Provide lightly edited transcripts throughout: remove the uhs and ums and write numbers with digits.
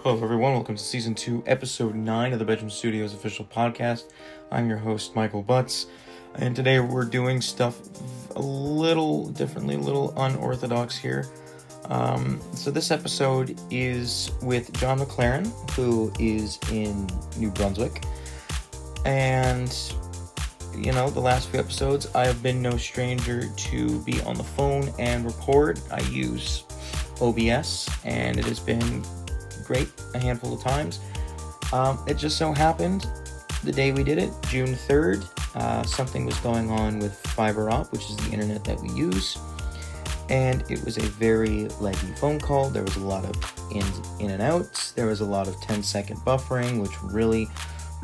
Hello everyone, welcome to Season 2, Episode 9 of the Bedroom Studios official podcast. I'm your host, Michael Butts, and today we're doing stuff a little differently, a little unorthodox here. So this episode is with John McLaren, who is in New Brunswick, and you know, the last few episodes, I have been no stranger to be on the phone and record. I use OBS, and it has been great a handful of times. It just so happened the day we did it, June 3rd, something was going on with fiber op, which is the internet that we use, and it was a very laggy phone call. There was a lot of in and outs. There was a lot of 10-second buffering, which really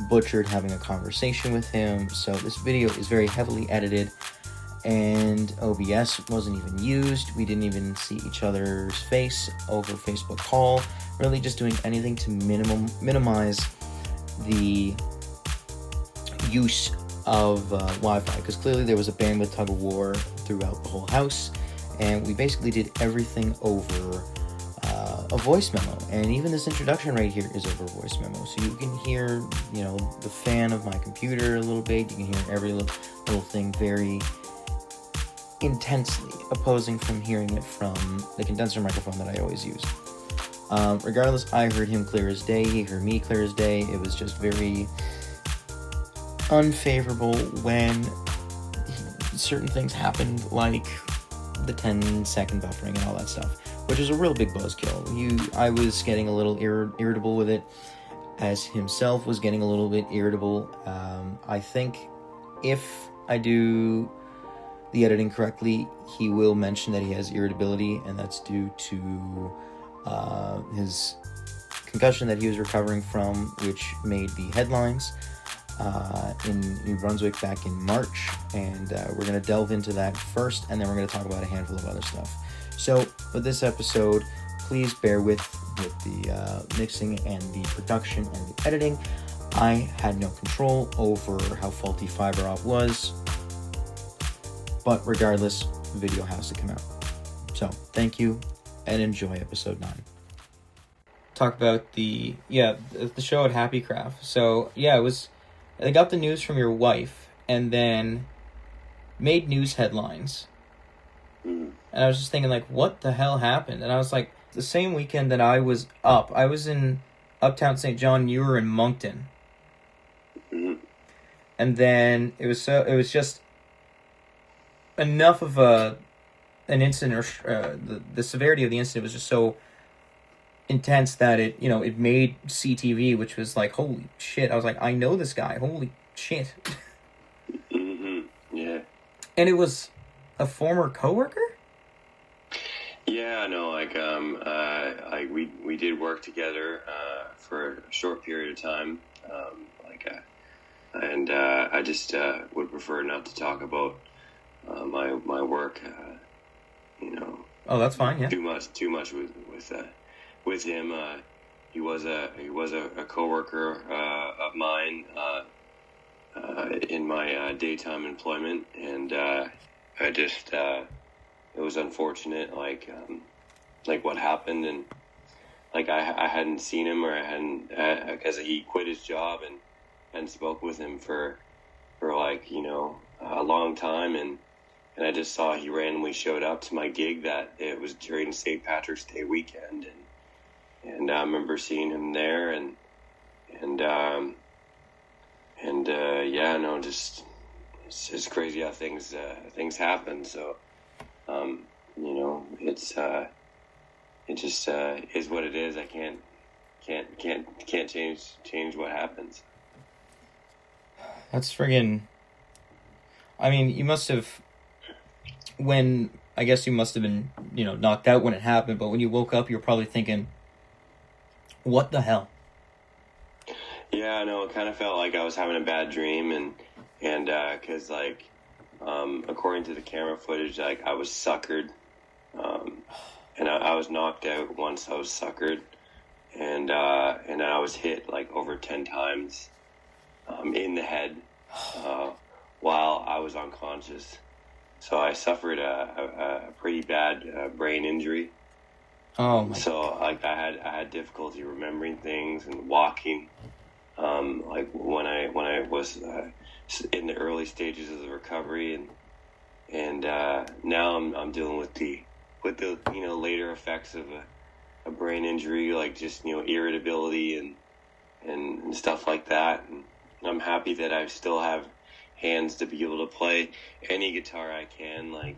butchered having a conversation with him. So this video is very heavily edited, and OBS wasn't even used. We didn't even see each other's face over Facebook call. Really just doing anything to minimize the use of Wi-Fi, because clearly there was a bandwidth tug of war throughout the whole house, and we basically did everything over a voice memo. And even this introduction right here is over voice memo, so you can hear, you know, the fan of my computer a little bit. You can hear every little thing very intensely, opposing from hearing it from the condenser microphone that I always use. Regardless, I heard him clear as day, he heard me clear as day. It was just very unfavorable when certain things happened, like the 10-second buffering and all that stuff, which is a real big buzzkill. I was getting a little irritable with it, as himself was getting a little bit irritable. I think if I do the editing correctly, he will mention that he has irritability, and that's due to his concussion that he was recovering from, which made the headlines in New Brunswick back in March, and we're going to delve into that first, and then we're going to talk about a handful of other stuff. So with this episode, please bear with the mixing and the production and the editing. I had no control over how faulty fiber op was, but regardless, the video has to come out. So thank you and enjoy episode 9. Talk about the show at Happy Craft. So yeah, I got the news from your wife and then made news headlines. And I was just thinking, like, what the hell happened? And I was like, the same weekend that I was up, I was in Uptown St. John, you were in Moncton. And then it was just enough of an incident, or the severity of the incident was just so intense that it made CTV, which was like, holy shit. I was like, I know this guy, holy shit. Yeah. And it was a former coworker? Yeah, no, we did work together for a short period of time, I just would prefer not to talk about my work, Oh, that's fine. Yeah. too much with him. He was a coworker of mine in my daytime employment, and it was unfortunate, like what happened, and like I hadn't seen him, or I hadn't, because he quit his job and hadn't spoke with him for a long time, and I just saw he randomly showed up to my gig that it was during St. Patrick's Day weekend, and I remember seeing him there, it's just crazy how things happen. So, it just is what it is. I can't change what happens. That's friggin', I mean, you must have been, knocked out when it happened, but when you woke up, you're probably thinking, what the hell? Yeah, I know. It kind of felt like I was having a bad dream, and because according to the camera footage, like I was suckered, and I was knocked out once. I was suckered, and I was hit like over 10 times in the head while I was unconscious. So I suffered a pretty bad brain injury, Oh my. So like I had difficulty remembering things and walking. Like when I was in the early stages of the recovery, and now I'm dealing with the later effects of a brain injury, like just irritability and stuff like that. And I'm happy that I still have hands to be able to play any guitar I can, like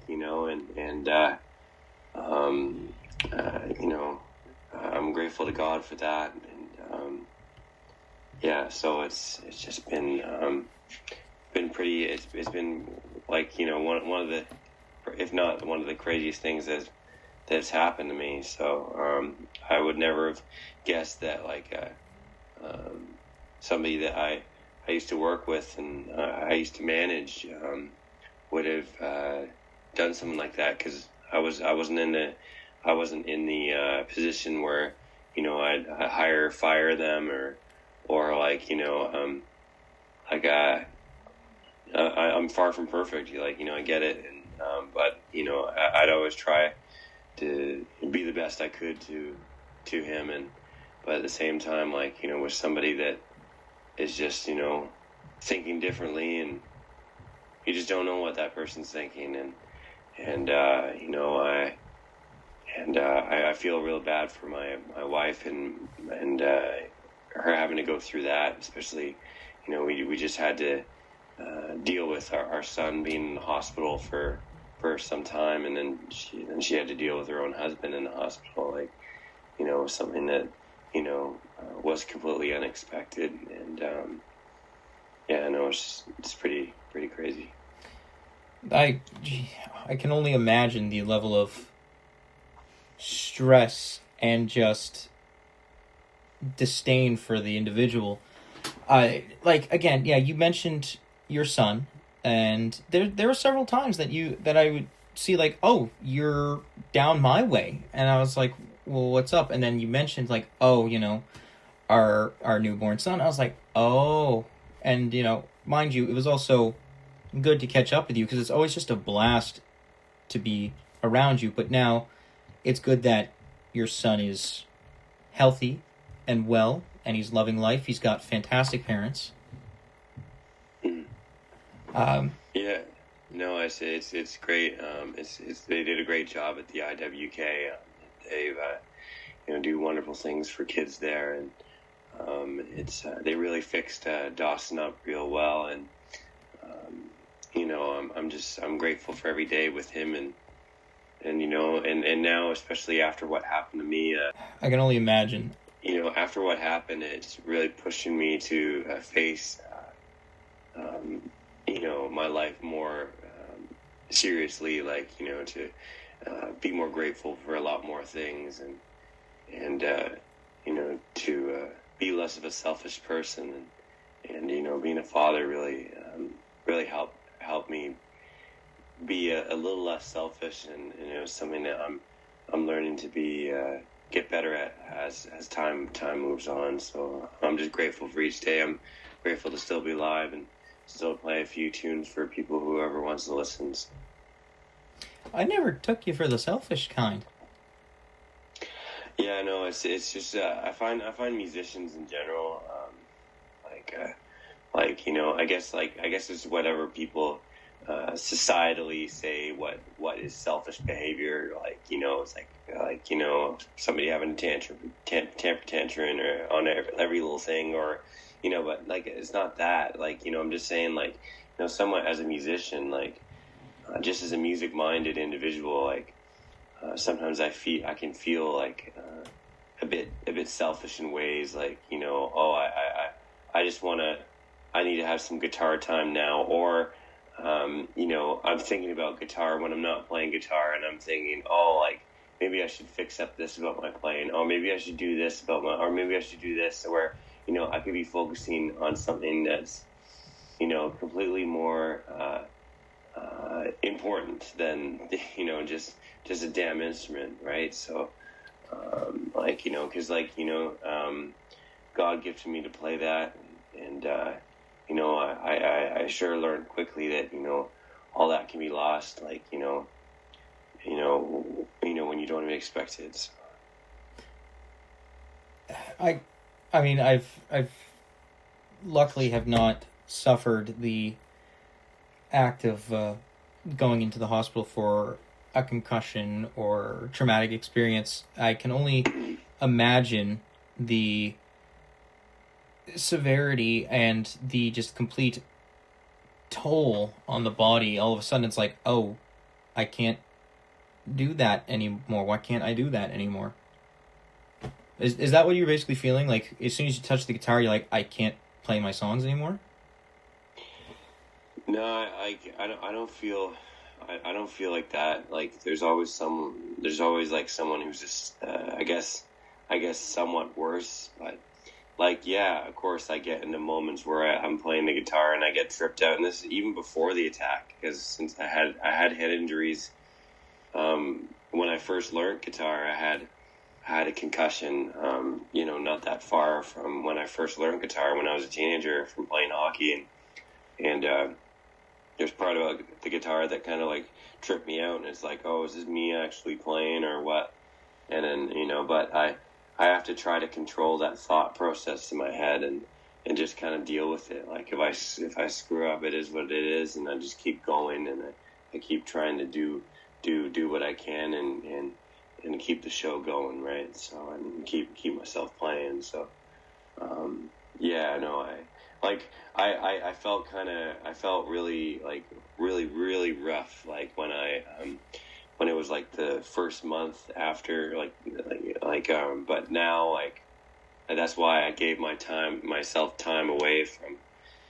I'm grateful to God for that. And yeah, so it's just been pretty. It's been like one of the, if not one of the craziest things that's happened to me. So I would never have guessed that like somebody that I used to work with and I used to manage would have done something like that, because I wasn't in the position where I'd hire or fire them or like I'm far from perfect, like I get it, and but I'd always try to be the best I could to him, and but at the same time, like with somebody that is just thinking differently, and you just don't know what that person's thinking, and I feel real bad for my wife and her having to go through that, especially we just had to deal with our son being in the hospital for some time, and then she had to deal with her own husband in the hospital, like something that was completely unexpected, and yeah, no, it's pretty crazy. I can only imagine the level of stress and just disdain for the individual. Like again, yeah, you mentioned your son, and there were several times that I would see like, oh, you're down my way, and I was like, well, what's up? And then you mentioned like, oh, our newborn son. I was like, oh, and mind you, it was also good to catch up with you because it's always just a blast to be around you. But now it's good that your son is healthy and well, and he's loving life. He's got fantastic parents. Yeah, no, I say it's great. They did a great job at the IWK. They've do wonderful things for kids there, and they really fixed Dawson up real well, and I'm grateful for every day with him, and now, especially after what happened to me, I can only imagine. After what happened, it's really pushing me to face my life more seriously, like to be more grateful for a lot more things, and to be less of a selfish person, and being a father really helped me be a little less selfish, and something that I'm learning to be get better at as time moves on. So I'm just grateful for each day. I'm grateful to still be alive and still play a few tunes for people, whoever wants to listen. I never took you for the selfish kind. Yeah, no, it's just I find musicians in general I guess it's whatever people societally say what is selfish behavior, like it's like somebody having a temper tantrum or on every little thing, or but like it's not that, like I'm just saying, like somewhat as a musician, like just as a music minded individual, like sometimes I can feel like a bit selfish in ways, like I just I need to have some guitar time now, or I'm thinking about guitar when I'm not playing guitar, and I'm thinking, oh, like maybe I should fix up this about my playing, or maybe I should do this or maybe I should do this, where I could be focusing on something that's completely more important than just a damn instrument, right? So because God gifted me to play that, and I sure learned quickly that all that can be lost, like when you don't even expect it. So, I, I mean, I've luckily have not suffered the act of going into the hospital for a concussion or traumatic experience. I can only imagine the severity and the just complete toll on the body. All of a sudden, it's like, oh, I can't do that anymore. Why can't I do that anymore? Is that what you're basically feeling? Like, as soon as you touch the guitar, you're like, I can't play my songs anymore? No, I don't feel I don't feel like that. Like there's always like someone who's just I guess somewhat worse. But like yeah, of course I get into moments where I'm playing the guitar and I get tripped out, and this is even before the attack because since I had head injuries when I first learned guitar, I had a concussion, not that far from when I first learned guitar when I was a teenager from playing hockey, and there's part about the guitar that kind of like tripped me out, and it's like, oh, is this me actually playing or what? And then but I have to try to control that thought process in my head and just kind of deal with it. Like if I screw up, it is what it is, and I just keep going, and I keep trying to do what I can and keep the show going, right? So and keep myself playing. So yeah, no, I felt really really rough like when it was like the first month after but now like that's why I gave myself time away from,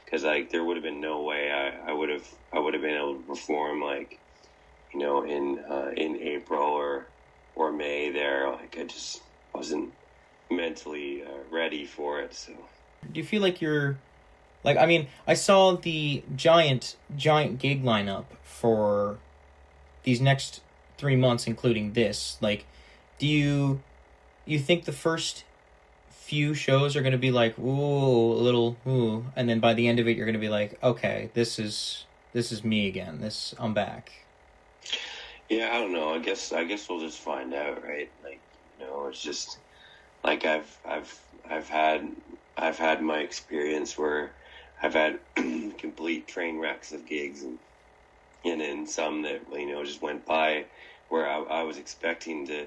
because like there would have been no way I would have been able to perform like in April or May there. Like I just wasn't mentally ready for it. So Do you feel like you're like, I mean, I saw the giant gig lineup for these next 3 months, including this. Like, do you think the first few shows are going to be like, ooh, a little, ooh, and then by the end of it, you're going to be like, okay, this is me again. I'm back. yeah, I don't know. I guess we'll just find out, right? Like, it's just like I've had my experience where I've had complete train wrecks of gigs, and then some that just went by where I was expecting to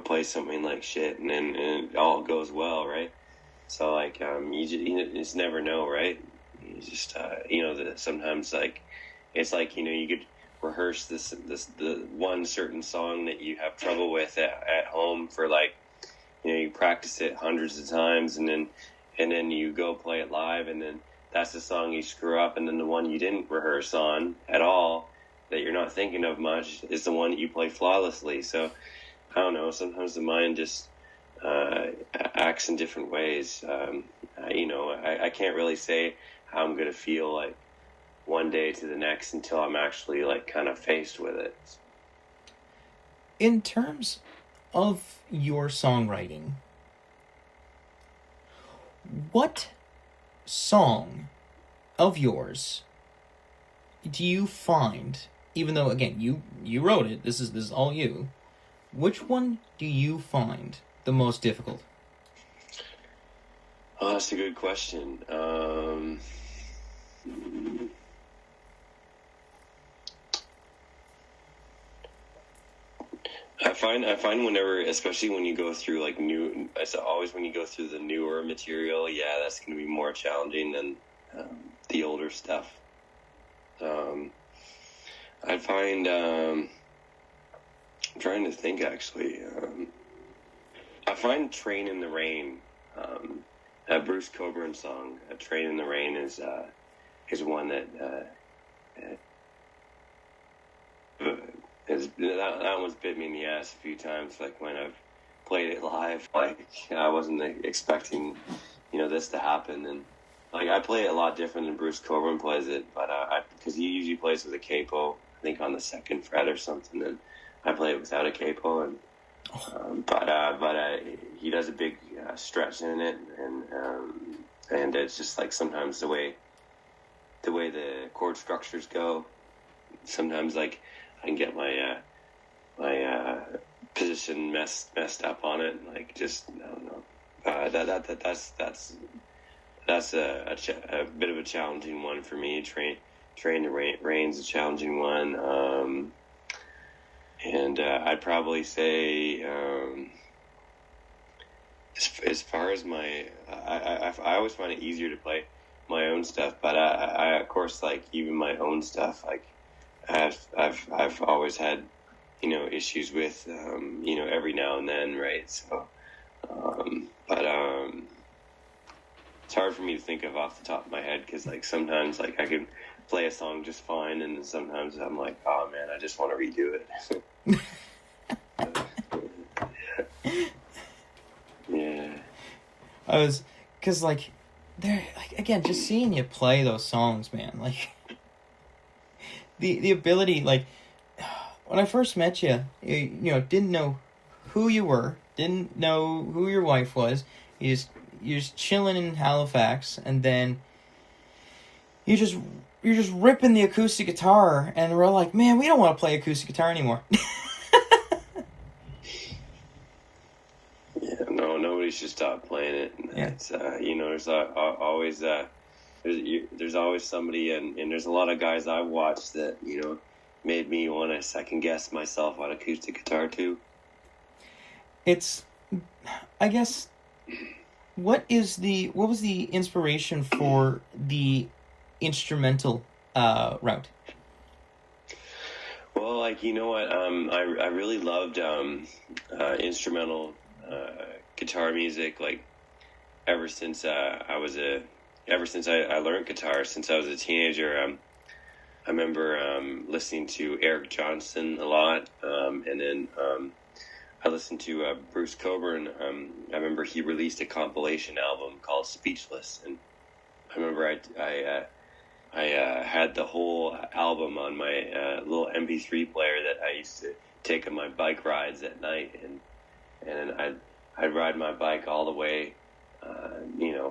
play something like shit, and then it all goes well, right? So like you just never know, right? You just sometimes like it's like you could rehearse the one certain song that you have trouble with at home for like you practice it hundreds of times, and then you go play it live, and then that's the song you screw up, and then the one you didn't rehearse on at all that you're not thinking of much is the one that you play flawlessly. So I don't know, sometimes the mind just acts in different ways. I can't really say how I'm gonna feel like one day to the next until I'm actually like kind of faced with it. In terms of your songwriting, what song of yours do you find, even though again you wrote it, this is all you, which one do you find the most difficult? Oh, that's a good question. I find whenever, especially when you go through like it's always when you go through the newer material, yeah, that's going to be more challenging than the older stuff. I find I'm trying to think actually. I find "Train in the Rain," a Bruce Cockburn song. "Train in the Rain" is one that that one's bit me in the ass a few times. Like when I've played it live, like I wasn't expecting this to happen, and like I play it a lot different than Bruce Cockburn plays it, but because he usually plays with a capo, I think on the second fret or something, and I play it without a capo, and but he does a big stretch in it, and it's just like sometimes the way the chord structures go, sometimes like I can get my position messed up on it. Like, just, I don't know. That's a bit of a challenging one for me. Train to Rain's a challenging one. And I'd probably say, as far as I always find it easier to play my own stuff, but I of course, like, even my own stuff, like, I've always had, issues with, every now and then, right? So, but it's hard for me to think of off the top of my head, because, like, sometimes, like, I can play a song just fine, and then sometimes I'm like, oh man, I just want to redo it. Yeah. Cause like, there, like, again, just seeing you play those songs, man, like, the ability, like, when I first met you, didn't know who you were, didn't know who your wife was, you're just chilling in Halifax, and then you're just ripping the acoustic guitar, and we're like, man, we don't want to play acoustic guitar anymore. Yeah, no, nobody should stop playing it. Yeah. It's there's always there's always somebody, and there's a lot of guys I watched that made me want to second guess myself on acoustic guitar too. It's, I guess, what was the inspiration for the instrumental route? Well, like, you know what, I really loved instrumental guitar music, like, ever since I learned guitar, since I was a teenager. I remember listening to Eric Johnson a lot, and then I listened to Bruce Cockburn. I remember he released a compilation album called Speechless, and I remember I had the whole album on my little MP3 player that I used to take on my bike rides at night, and I'd ride my bike all the way,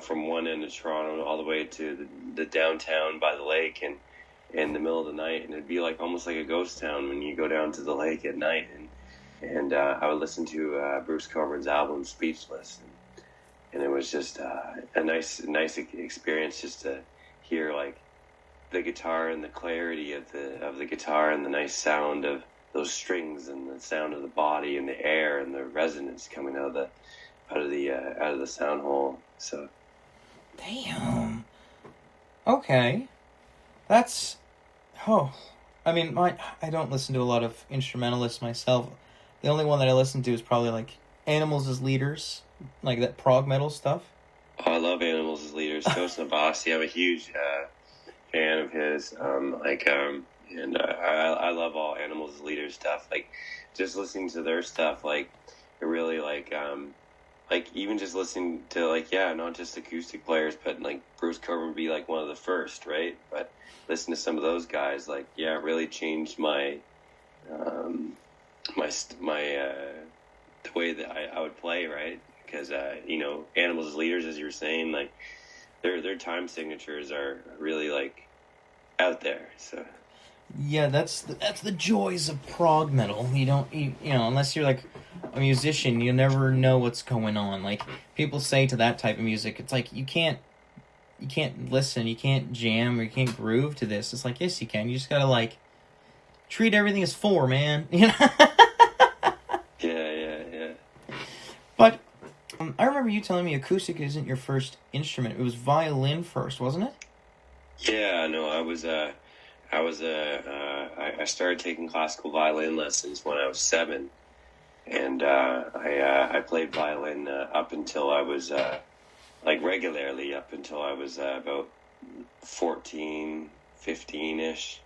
from one end of Toronto all the way to the downtown by the lake, and in the middle of the night, and it'd be like almost like a ghost town when you go down to the lake at night, and I would listen to Bruce Cockburn's album Speechless, and it was just a nice experience just to hear, like, the guitar and the clarity of the guitar and the nice sound of those strings and the sound of the body and the air and the resonance coming out of the sound hole. So, damn. Okay, that's I mean, I don't listen to a lot of instrumentalists myself. The only one that I listen to is probably like Animals as Leaders, like that prog metal stuff. Oh, I love Animals as Leaders. Toast Nabasi, I'm a huge fan of his. And I love all Animals as Leaders stuff. Like, just listening to their stuff, like, it really, like even just listening to, like, not just acoustic players, but like Bruce Cockburn would be like one of the first, right? But listen to some of those guys, like, it really changed my the way that I would play, right? Because Animals as Leaders, as you were saying, like, their time signatures are really, like, out there. So yeah, that's the joys of prog metal. You don't unless you're like a musician, you never know what's going on. Like, people say to that type of music, it's like you can't listen, you can't jam, or you can't groove to this. It's like, yes, you can. You just gotta, like, treat everything as four, man. Yeah. But I remember you telling me acoustic isn't your first instrument. It was violin first, wasn't it? Yeah, no, I started taking classical violin lessons when I was 7, and I played violin up until I was regularly up until I was about 14, 15-ish,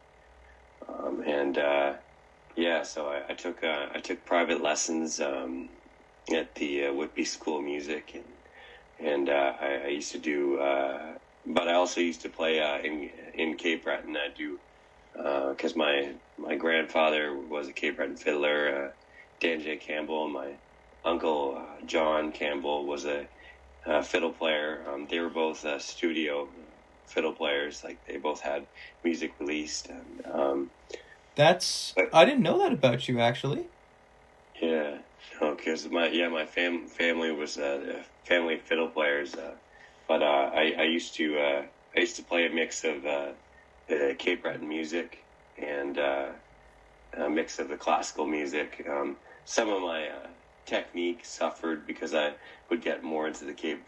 so I took private lessons at the Whitby School of Music, and I used to do, but I also used to play in Cape Breton. I do, because my grandfather was a Cape Breton fiddler, Dan J. Campbell, and my uncle John Campbell was a fiddle player. They were both studio fiddle players. Like, they both had music released. And I didn't know that about you, actually. Yeah. Oh, because my family was family of fiddle players, but I used to play a mix of Cape Breton music and a mix of the classical music. Some of my technique suffered because I would get more into the Cape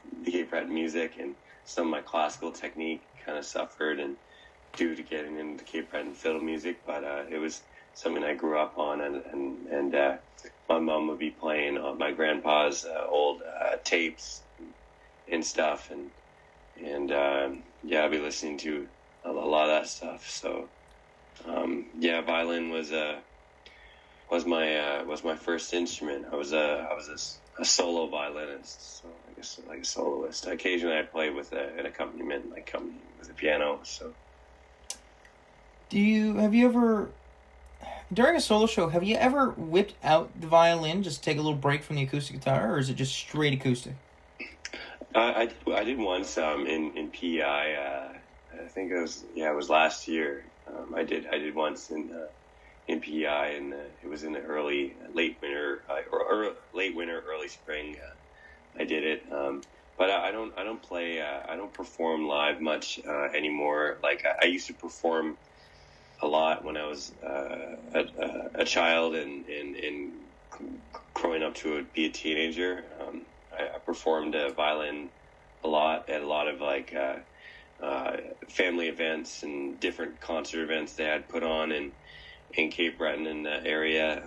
Breton music, and some of my classical technique kind of suffered and due to getting into Cape Breton fiddle music. But it was something I grew up on, and my mom would be playing on my grandpa's old tapes and stuff, and I'd be listening to a lot of that stuff. So violin was my first instrument. I was a solo violinist, so I guess like a soloist. Occasionally, I play with an accompaniment, like with a piano. So, Have you ever, during a solo show, have you ever whipped out the violin, just take a little break from the acoustic guitar, or is it just straight acoustic? I did once in PEI. I think it was last year. I did once in PEI, and it was in the late winter, early spring. I did it, but I don't play. I don't perform live much anymore. Like I used to perform a lot when I was a child and growing up to be a teenager. I performed violin a lot at a lot of like family events and different concert events they had put on in Cape Breton in the area.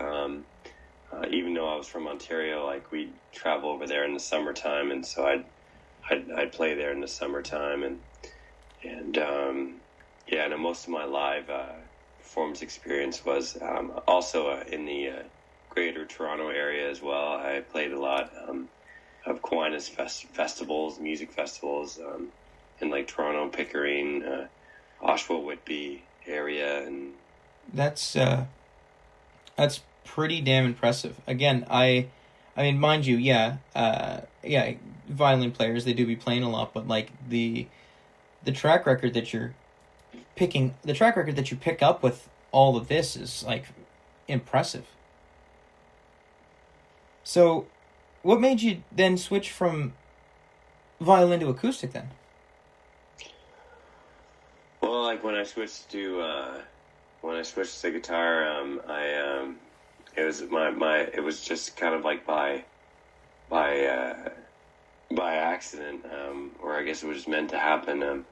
Even though I was from Ontario, like we'd travel over there in the summertime, and so I'd play there in the summertime, and most of my live performance experience was also in the Greater Toronto area as well. I played a lot of Kiwanis festivals, music festivals, in like Toronto, Pickering, Oshawa, Whitby area, and That's pretty damn impressive. Again, I mean, mind you, violin players, they do be playing a lot, but like the track record that you pick up with all of this is like impressive. So, what made you then switch from violin to acoustic then? Well, like when I switched to guitar, it was just kind of like by accident, or I guess it was just meant to happen. I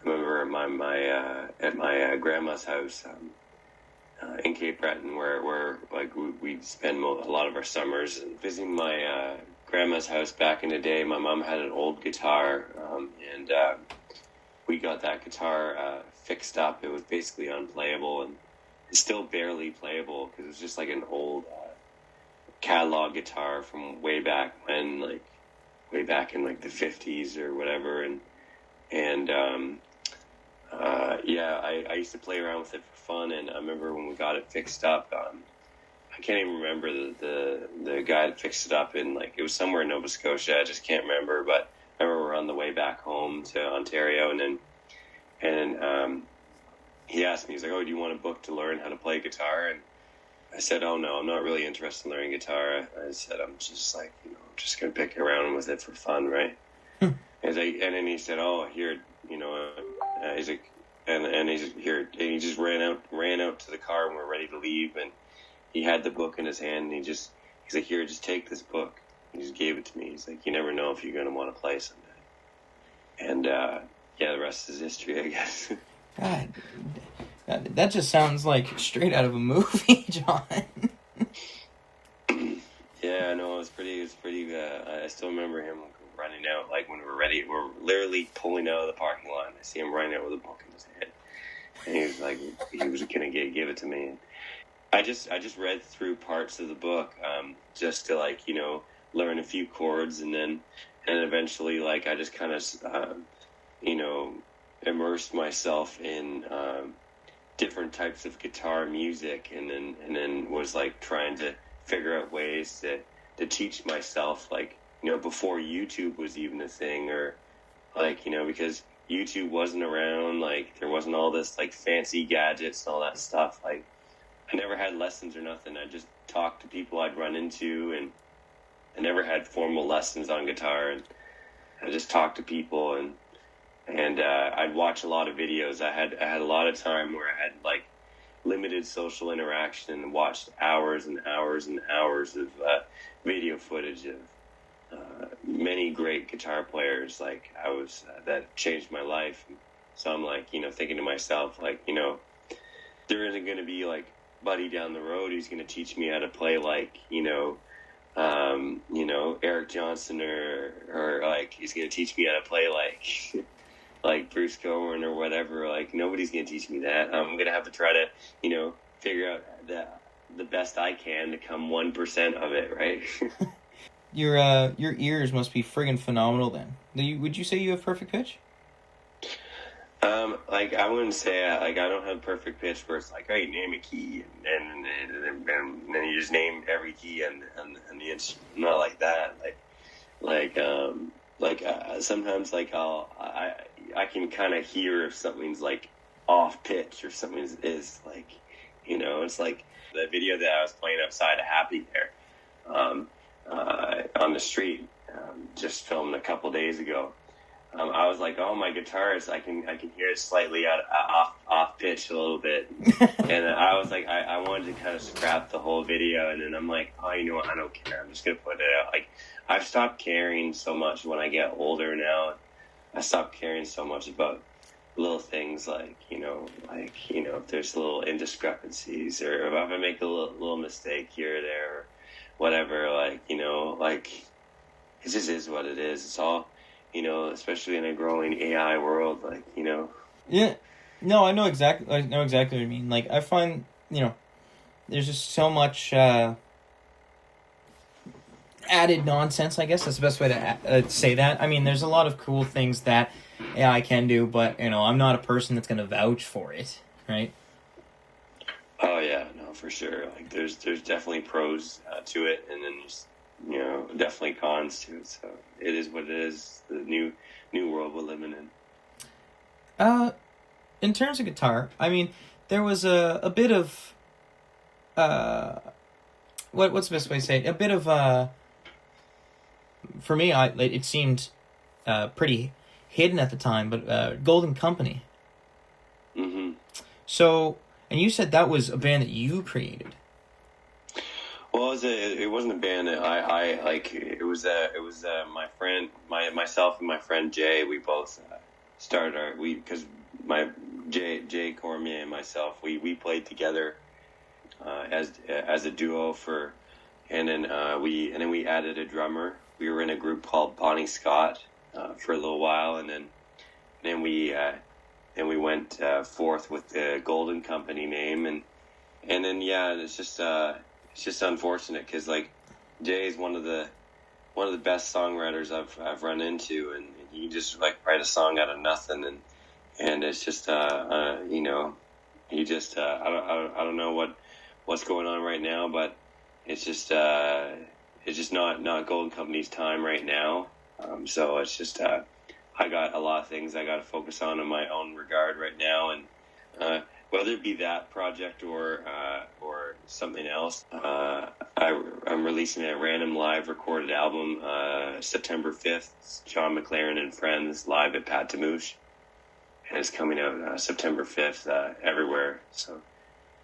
remember at my grandma's house in Cape Breton, where like we'd spend a lot of our summers visiting my grandma's house back in the day. My mom had an old guitar, and we got that guitar fixed up. It was basically unplayable, and it's still barely playable because it was just like an old catalog guitar from way back in like the 50s or whatever, I used to play around with it for fun. And I remember when we got it fixed up, I can't even remember the guy that fixed it up in, like, it was somewhere in Nova Scotia. I just can't remember, but I remember we were on the way back home to Ontario, and he asked me, he's like, "Oh, do you want a book to learn how to play guitar?" And I said, "Oh no, I'm not really interested in learning guitar." I said, "I'm just like, I'm just gonna pick around with it for fun, right?" And then he said, "Oh, here, he's like, and he's here," and he just ran out to the car, and we're ready to leave, and he had the book in his hand, and he's like, "Here, just take this book." He just gave it to me. He's like, "You never know if you're gonna want to play someday." And the rest is history, I guess. God, that just sounds like straight out of a movie, John. Yeah, no, it was pretty. I still remember him running out, like when we were ready. We're literally pulling out of the parking lot. I see him running out with a book in his hand, and he was like, he was gonna give it to me. And I just read through parts of the book, just to learn a few chords, and eventually, like, I just kind of immersed myself in different types of guitar music, and then was like trying to figure out ways to teach myself, like, before YouTube was even a thing, or like, because YouTube wasn't around, like there wasn't all this like fancy gadgets and all that stuff. Like I never had lessons or nothing. I just talked to people I'd run into, I never had formal lessons on guitar, and I just talked to people, and I'd watch a lot of videos. I had a lot of time where I had like limited social interaction and watched hours and hours and hours of video footage of many great guitar players. Like that changed my life. So I'm like, thinking to myself, like, there isn't going to be like Buddy down the road who's going to teach me how to play like, Eric Johnson or like he's going to teach me how to play like like Bruce Cohen or whatever. Like nobody's going to teach me that. I'm going to have to try to, figure out the best I can to come 1% of it, right? Your ears must be friggin' phenomenal then. Would you say you have perfect pitch? Like I wouldn't say I don't have perfect pitch where it's like, right, name a key and then you just name every key and the instrument. Not like that. Sometimes like I can kind of hear if something's like off pitch or something is like, it's like the video that I was playing outside of Happy there, on the street, just filmed a couple days ago. I was like, oh, my guitarist, I can hear it slightly off pitch a little bit. And I was like, I wanted to kind of scrap the whole video. And then I'm like, oh, you know what? I don't care. I'm just going to put it out. Like, I've stopped caring so much when I get older now. I stopped caring so much about little things like, if there's little indiscrepancies or if I make a little mistake here or there or whatever, like, it just is what it is. It's all, especially in a growing AI world, like, Yeah. No, I know exactly what you mean. Like, I find, there's just so much added nonsense, I guess. That's the best way to say that. I mean, there's a lot of cool things that AI can do, but, I'm not a person that's going to vouch for it, right? Oh, yeah, no, for sure. Like, there's definitely pros to it, and then there's, definitely cons to it. So it is what it is. The new world we're living in. In terms of guitar, I mean, there was a bit of what's the best way to say it? A bit of for me, it seemed pretty hidden at the time, but Golden Company. Mm-hmm. So, and you said that was a band that you created. Well, it wasn't a band that I like. It was my friend, myself and my friend Jay. We both started because my Jay Cormier and myself we played together as a duo and then we added a drummer. We were in a group called Bonnie Scott for a little while, and then we went forth with the Golden Company name, and then it's just unfortunate because like Jay is one of the best songwriters I've run into, and he just like write a song out of nothing, and it's just he just I don't know what's going on right now, but it's just not Golden Company's time right now. So it's just I got a lot of things I got to focus on in my own regard right now, and whether it be that project or something else, I'm releasing a random live recorded album September 5th. It's John McLaren and Friends live at Pat Tamouche, and it's coming out September 5th everywhere. So,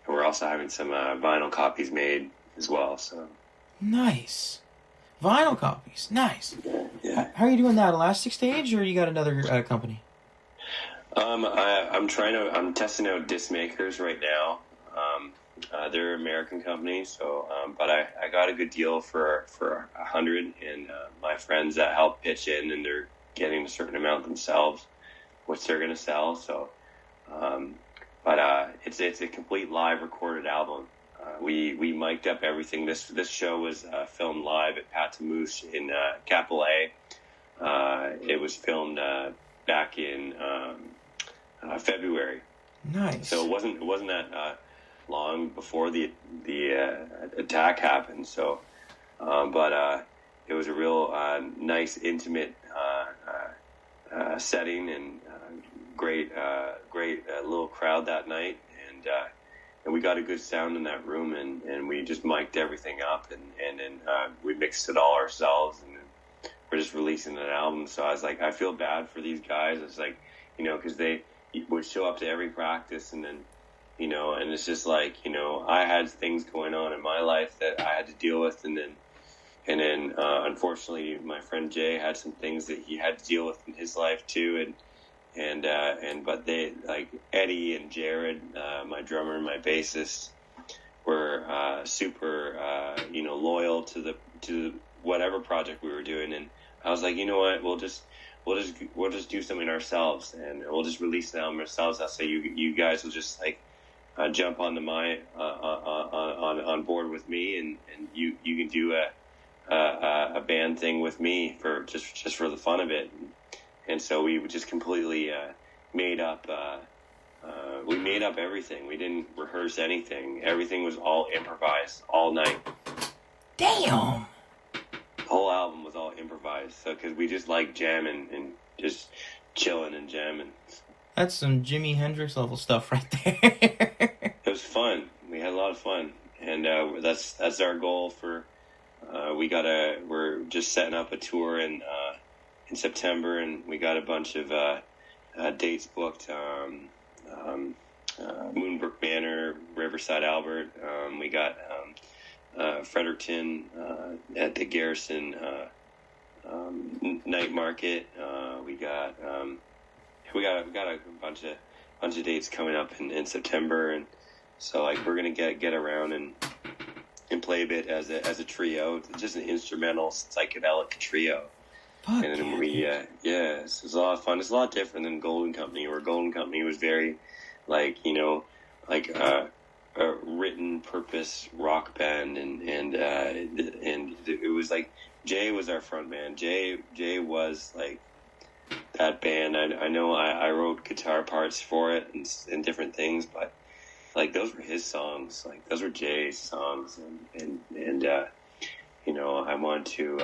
and we're also having some vinyl copies made as well. So nice. Vinyl copies, nice. Yeah. How are you doing that? Elastic Stage, or you got another company? I'm testing out disc makers right now. They're an American company, so but I got a good deal for 100, and my friends that help pitch in, and they're getting a certain amount themselves, which they're gonna sell. So, but it's a complete live recorded album. We mic'd up everything. This show was filmed live at Pat Tamouche in Capital A. It was filmed back in February. Nice. So it wasn't that long before the attack happened. So, but it was a real nice, intimate setting, and great little crowd that night, we got a good sound in that room, and we just mic'd everything up, and then we mixed it all ourselves, and then we're just releasing an album. So I was like, I feel bad for these guys. It's like, because they would show up to every practice, and then, and it's just like, I had things going on in my life that I had to deal with, and then unfortunately my friend Jay had some things that he had to deal with in his life too, but they, like Eddie and Jared, my drummer and my bassist, were super loyal to whatever project we were doing, and I was like, you know what, we'll just do something ourselves, and we'll just release an album ourselves. I'll say you guys will just like jump onto my on board with me, and you can do a band thing with me for just for the fun of it. And so we just completely made up everything. We didn't rehearse anything. Everything was all improvised all night. Damn. The whole album was all improvised. So because we just like jamming and just chilling and jamming. That's some Jimi Hendrix level stuff right there. It was fun. We had a lot of fun, and that's our goal for. We're just setting up a tour in September, and we got a bunch of dates booked. Moonbrook Manor, Riverside, Albert. We got Fredericton at the Garrison Night Market. We got a bunch of dates coming up in September, and so like we're gonna get around and play a bit as a trio, just an instrumental psychedelic trio. Fuck. And then it's a lot of fun. It's a lot different than Golden Company, where Golden Company was very like a written purpose rock band, and it was like Jay was our front man. Jay was like that band. I know I wrote guitar parts for it and different things, but like those were his songs. Like those were Jay's songs, and I want to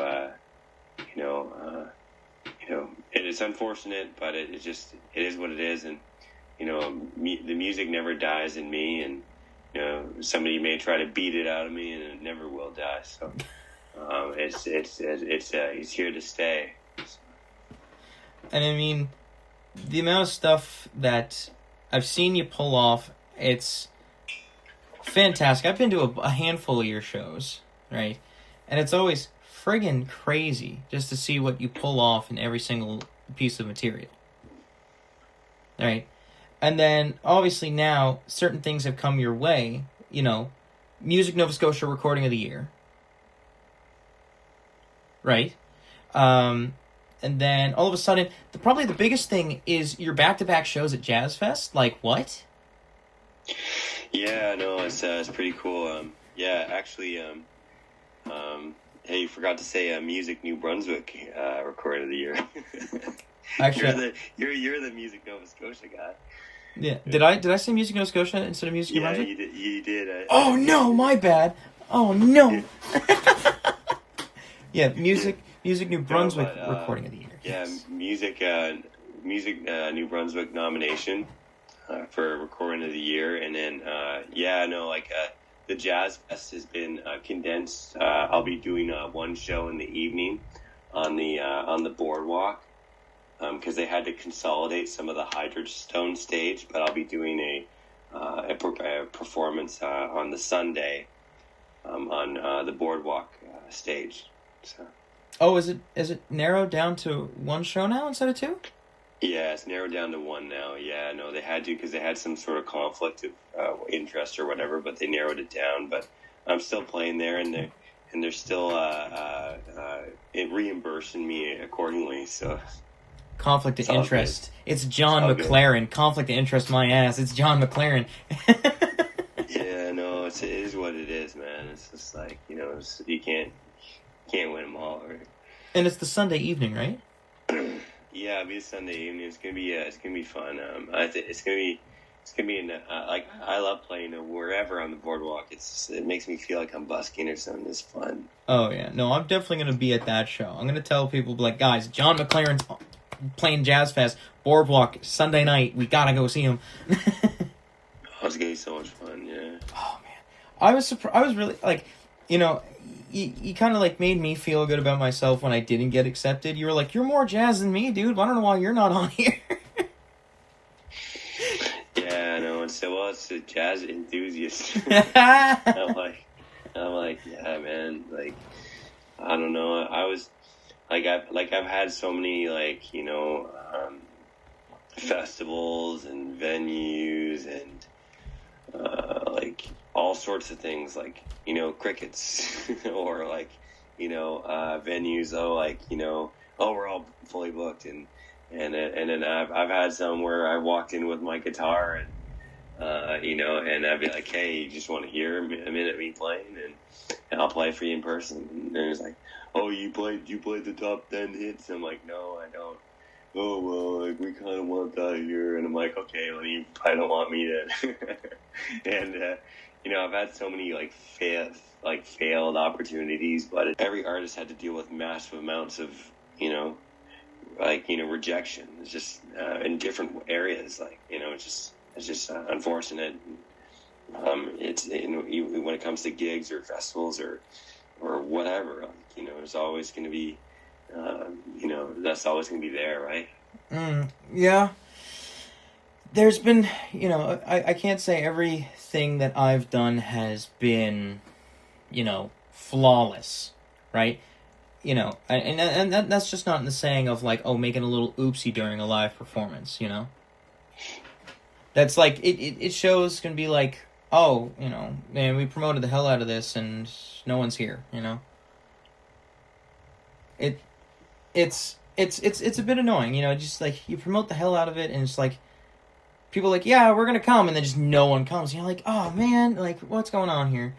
it is unfortunate, but it is what it is, and the music never dies in me, and somebody may try to beat it out of me, and it never will die. So it's here to stay. And I mean, the amount of stuff that I've seen you pull off, it's fantastic. I've been to a handful of your shows, right? And it's always friggin' crazy just to see what you pull off in every single piece of material. Right? And then, obviously now, certain things have come your way. Music Nova Scotia Recording of the Year. Right? And then, all of a sudden, probably the biggest thing is your back-to-back shows at Jazz Fest. Like, what? Yeah, no, it's pretty cool. Actually, hey, you forgot to say Music New Brunswick Recording of the Year. Actually, you're the Music Nova Scotia guy. Yeah. Did I say Music Nova Scotia instead of Music New Brunswick? Yeah, you did. Oh no, my bad. Oh no. Yeah, Music New Brunswick Recording of the Year. Yeah, Yes. Music New Brunswick nomination for Recording of the Year, and then the Jazz Fest has been condensed. I'll be doing one show in the evening on the boardwalk because they had to consolidate some of the Hydrostone stage, but I'll be doing a performance on the Sunday on the boardwalk stage. So. Oh, is it narrowed down to one show now instead of two? Yeah, it's narrowed down to one now. Yeah, no, they had to because they had some sort of conflict of interest or whatever, but they narrowed it down. But I'm still playing there, and they're still reimbursing me accordingly. So conflict of interest. It's John McLaren. Good. Conflict of interest, my ass. It's John McLaren. Yeah, no, it is what it is, man. It's just like you can't win them all. Right? And it's the Sunday evening, right? Yeah, it'll be a Sunday evening. It's gonna be fun. I think it's gonna be I love playing wherever on the boardwalk. It makes me feel like I'm busking or something. It's fun. Oh yeah, no, I'm definitely gonna be at that show. I'm gonna tell people like, guys, John McLaren's playing Jazz Fest boardwalk Sunday night. We gotta go see him. Oh, it's gonna be so much fun. Yeah. I was surprised. I was really like, you know, you kind of like made me feel good about myself when I didn't get accepted. You were like, "You're more jazz than me, dude. I don't know why you're not on here." Yeah, I know. And so, well, it's a jazz enthusiast. I'm like, yeah, man. Like, I don't know. I was I've had so many festivals and venues and like all sorts of things, like crickets or like venues. Oh, like oh, we're all fully booked, and then I've had some where I walked in with my guitar and and I'd be like, hey, you just want to hear a minute of me playing, and I'll play for you in person. And it's like, oh, you played the top 10 hits? I'm like, no, I don't. Oh, well, like, we kind of want that here. And I'm like, okay, well, you probably don't want me then. And, I've had so many, failed opportunities, but every artist had to deal with massive amounts of, rejection. It's just in different areas, it's just unfortunate. It's when it comes to gigs or festivals or whatever, there's always going to be, that's always going to be there, right? Yeah. There's been, I can't say everything that I've done has been, flawless, right? And that's just not in the saying of like, oh, making a little oopsie during a live performance, That's like, it shows can be like, oh, man, we promoted the hell out of this and no one's here, It's a bit annoying, just like you promote the hell out of it and it's like, people are like, yeah, we're gonna come, and then just no one comes. You're like, oh man, like what's going on here?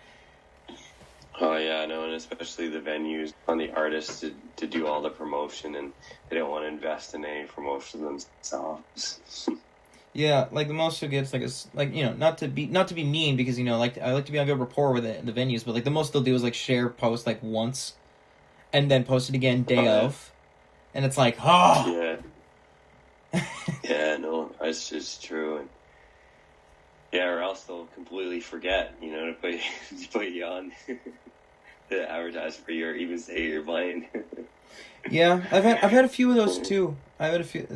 Oh yeah, I know, and especially the venues on the artists to do all the promotion, and they don't want to invest in any promotion themselves. Yeah, like the most who gets like is like not to be mean because like I like to be on good rapport with the venues, but like the most they'll do is like share post like once, and then post it again day of, and it's like Yeah. Yeah, no, it's true, and yeah, or else they'll completely forget, to put you on to advertise for you or even say you're playing. Yeah, I've had a few of those too. I've had a few,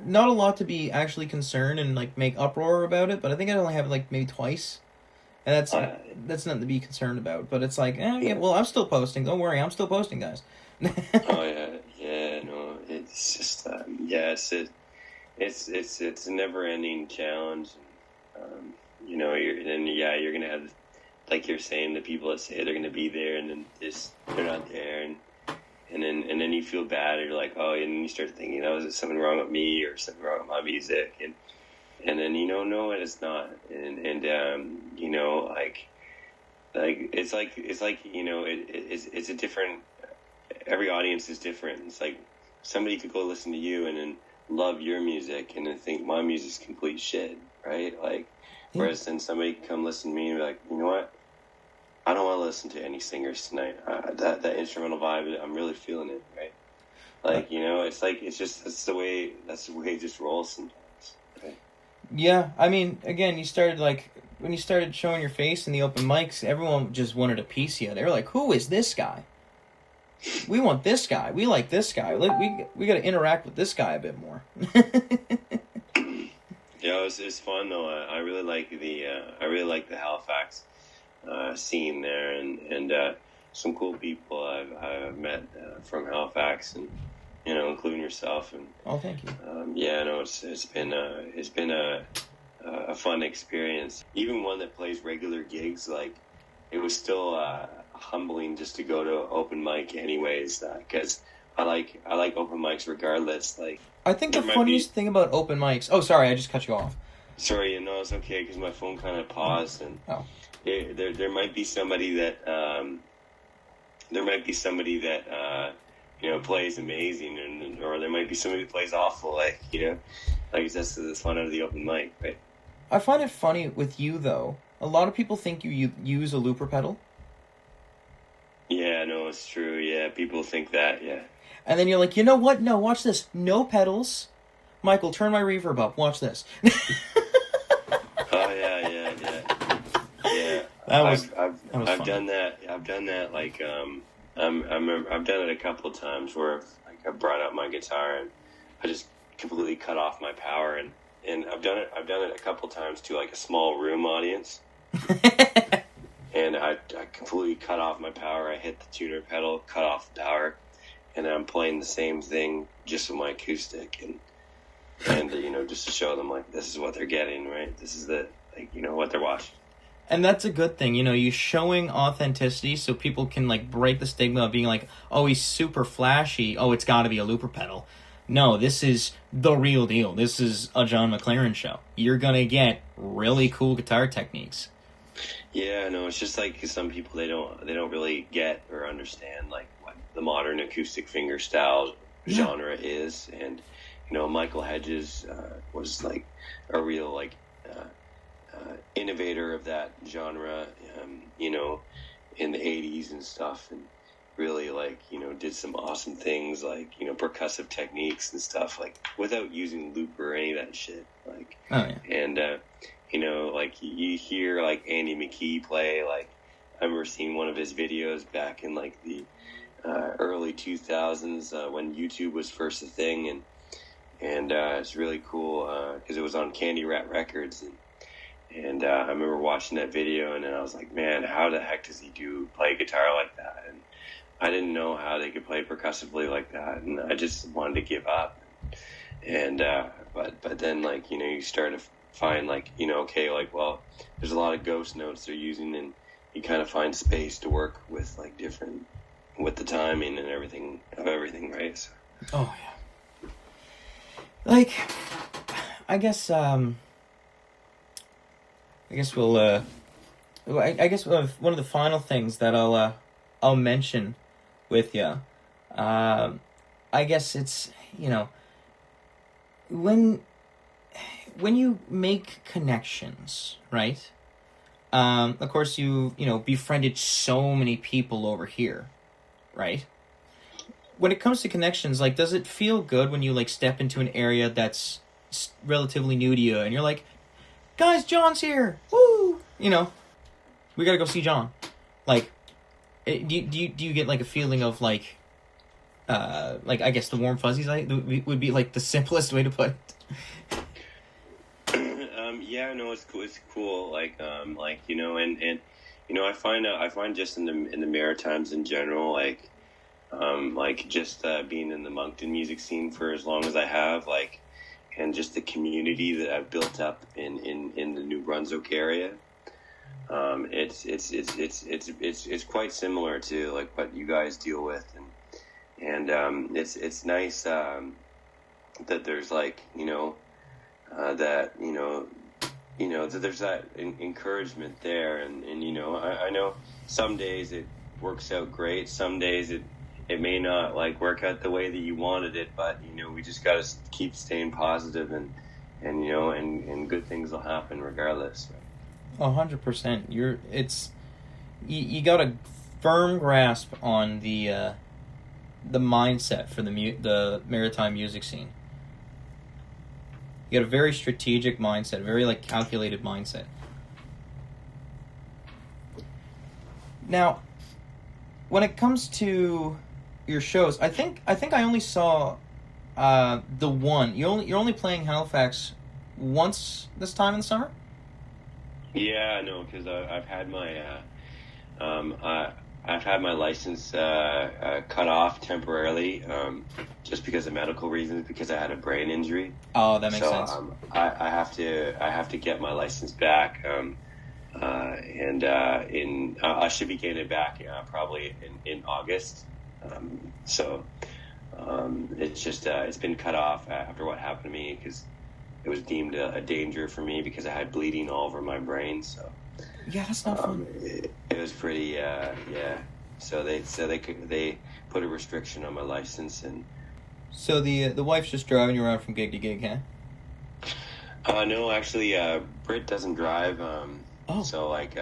not a lot to be actually concerned and like make uproar about it, but I think I only have like maybe twice, and that's nothing to be concerned about. But it's like, yeah, well, I'm still posting. Don't worry, I'm still posting, guys. Oh yeah, no, it's just it's a never-ending challenge. You're gonna have, like you're saying, the people that say they're gonna be there and then they're not there, and then you feel bad, or you're like, oh, and then you start thinking, oh, is there something wrong with me or something wrong with my music, and then no, and it's not, and it's a different. Every audience is different. It's like somebody could go listen to you and then love your music and then think my music's complete shit, right? Like, whereas then somebody could come listen to me and be like, you know what? I don't want to listen to any singers tonight. That instrumental vibe, I'm really feeling it, right? Like, that's the way it just rolls sometimes, right? Yeah, I mean, again, when you started showing your face in the open mics, everyone just wanted a piece of you. They were like, who is this guy? We want this guy. We like this guy. We got to interact with this guy a bit more. Yeah, it's fun though. I really like the Halifax scene there, and some cool people I've met from Halifax, and including yourself. And oh, thank you. It's been a fun experience. Even one that plays regular gigs, like it was still humbling just to go to open mic anyways, because I like open mics regardless. Like, I think the funniest thing about open mics, oh sorry, I just cut you off. Sorry, it's okay because my phone kind of paused, and there might be somebody that plays amazing, or there might be somebody that plays awful, like that's the fun out of the open mic, right? I find it funny with you though. A lot of people think you use a looper pedal. Yeah, no, it's true. Yeah, people think that. Yeah. And then you're like, you know what? No, watch this. No pedals. Michael, turn my reverb up. Watch this. Oh yeah. I've fun. done that. I've done that. Like I've done it a couple of times where I brought out my guitar and I just completely cut off my power, and I've done it a couple of times to like a small room audience. And I completely cut off my power. I hit the tuner pedal, cut off the power, and I'm playing the same thing just with my acoustic, and just to show them like this is what they're getting, right? This is what they're watching. And that's a good thing, you're showing authenticity so people can like break the stigma of being like, oh, he's super flashy, oh, it's got to be a looper pedal. No, this is the real deal. This is a John McLaren show. You're gonna get really cool guitar techniques. Yeah, no, it's just like some people they don't really get or understand like what the modern acoustic fingerstyle genre is, and Michael Hedges was like a real like innovator of that genre, in the 80s and stuff, and really like did some awesome things like percussive techniques and stuff like without using loop or any of that shit, like and like you hear like Andy McKee play. Like I remember seeing one of his videos back in like the early 2000s when YouTube was first a thing, and it's really cool because it was on Candy Rat Records, and I remember watching that video, and then I was like, man, how the heck does he play guitar like that? And I didn't know how they could play percussively like that, and I just wanted to give up. And but then like you start to find like okay, like, well, there's a lot of ghost notes they're using, and you kind of find space to work with like different with the timing and everything, right? So. Oh yeah. Like, I guess we'll I guess one of the final things that I'll mention with you, I guess it's when you make connections, right? Of course you befriended so many people over here, right? When it comes to connections, like, does it feel good when you like step into an area that's relatively new to you and you're like, guys, John's here, woo, we gotta go see John? Like, do you get like a feeling of like I guess the warm fuzzies would be like the simplest way to put it. Yeah, no, it's cool. Like I find just in the Maritimes in general, like just being in the Moncton music scene for as long as I have, like, and just the community that I've built up in the New Brunswick area. It's quite similar to like what you guys deal with, and it's nice that there's like that that there's that encouragement there, and I know some days it works out great, some days it may not like work out the way that you wanted it, but we just got to keep staying positive, and good things will happen regardless. 100%. You got a firm grasp on the mindset for the maritime music scene. You got a very strategic mindset, a very like calculated mindset. Now, when it comes to your shows, I think I only saw the one. You're only playing Halifax once this time in the summer? Yeah, no, because I've had my I've had my license cut off temporarily, just because of medical reasons, because I had a brain injury. Oh, that makes sense. I have to get my license back, and I should be getting it back probably in August. It's just it's been cut off after what happened to me, because it was deemed a danger for me because I had bleeding all over my brain. So yeah, that's not fun. It was pretty yeah. So they put a restriction on my license, and so the wife's just driving you around from gig to gig, huh? No, actually, Britt doesn't drive. Oh. So like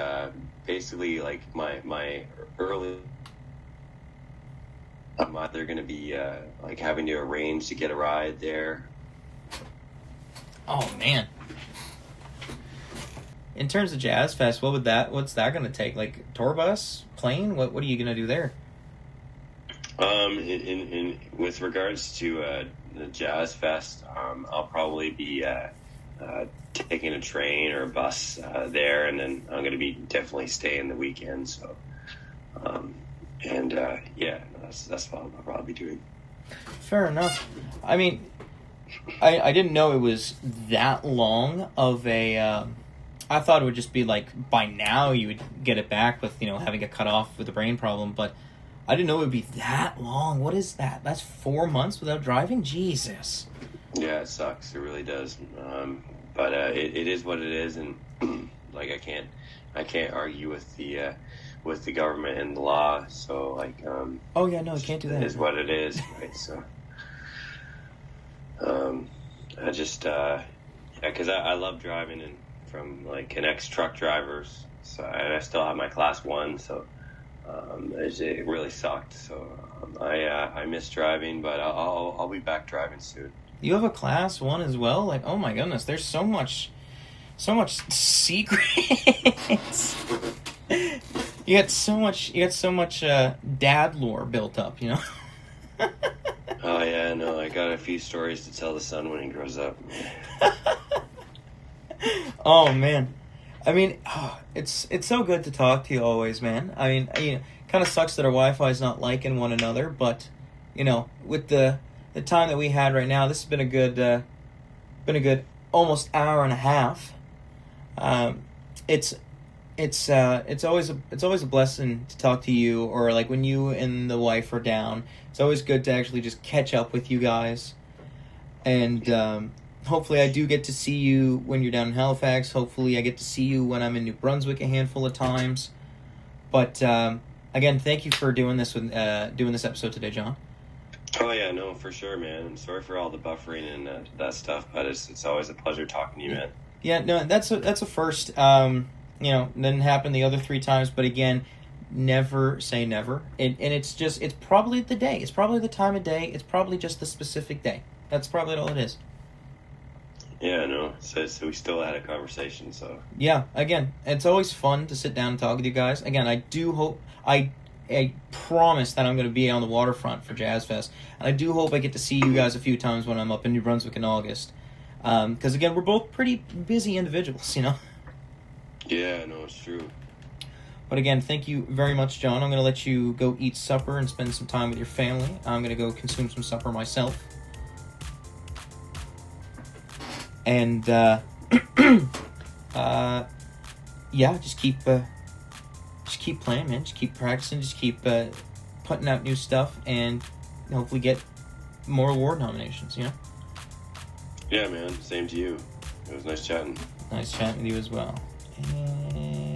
basically like my early. I'm either going to be like having to arrange to get a ride there. Oh man. in terms of Jazz Fest, what's that going to take? Like tour bus, plane? What are you going to do there? In with regards to the Jazz Fest, I'll probably be taking a train or a bus there, and then I'm going to be definitely staying the weekend. So, that's what I'll probably be doing. Fair enough. I mean, I didn't know it was that long of a. I thought it would just be like by now you would get it back with having it cut off with the brain problem, but I didn't know it would be that long. What is that? That's 4 months without driving? Jesus. Yeah, it sucks. It really does. But it is what it is, and like I can't argue with the government and the law. So like. Oh yeah, no, you can't do that. It is what it is, right? So. I just because I love driving and from like an ex-truck drivers, so and I still have my class 1, so it really sucked. So I miss driving, but I'll be back driving soon. You have a class 1 as well? Like, oh my goodness, there's so much secrets. You got so much dad lore built up, Oh yeah, no, I got a few stories to tell the son when he grows up. Oh man, I mean, it's so good to talk to you always, man. I mean, kind of sucks that our Wi-Fi is not liking one another, but with the time that we had right now, this has been a good almost hour and a half. It's always a blessing to talk to you, or like when you and the wife are down. It's always good to actually just catch up with you guys, and hopefully I do get to see you when you're down in Halifax. Hopefully I get to see you when I'm in New Brunswick a handful of times. But again, thank you for doing this episode today, John. Oh yeah, no, for sure, man. I'm sorry for all the buffering and that stuff, but it's always a pleasure talking to you, man. Yeah, no, that's a first. Didn't happen the other 3 times, but again, never say never. And it's probably the day. It's probably the time of day. It's probably just the specific day. That's probably all it is. Yeah, no. So we still had a conversation, so. Yeah, again, it's always fun to sit down and talk with you guys. Again, I do hope, I promise that I'm going to be on the waterfront for Jazz Fest. And I do hope I get to see you guys a few times when I'm up in New Brunswick in August. Because again, we're both pretty busy individuals, Yeah, no, it's true. But again, thank you very much, John. I'm going to let you go eat supper and spend some time with your family. I'm going to go consume some supper myself. And, just keep playing, man. Just keep practicing. Just keep putting out new stuff and hopefully get more award nominations, Yeah, man. Same to you. It was nice chatting. Nice chatting with you as well. And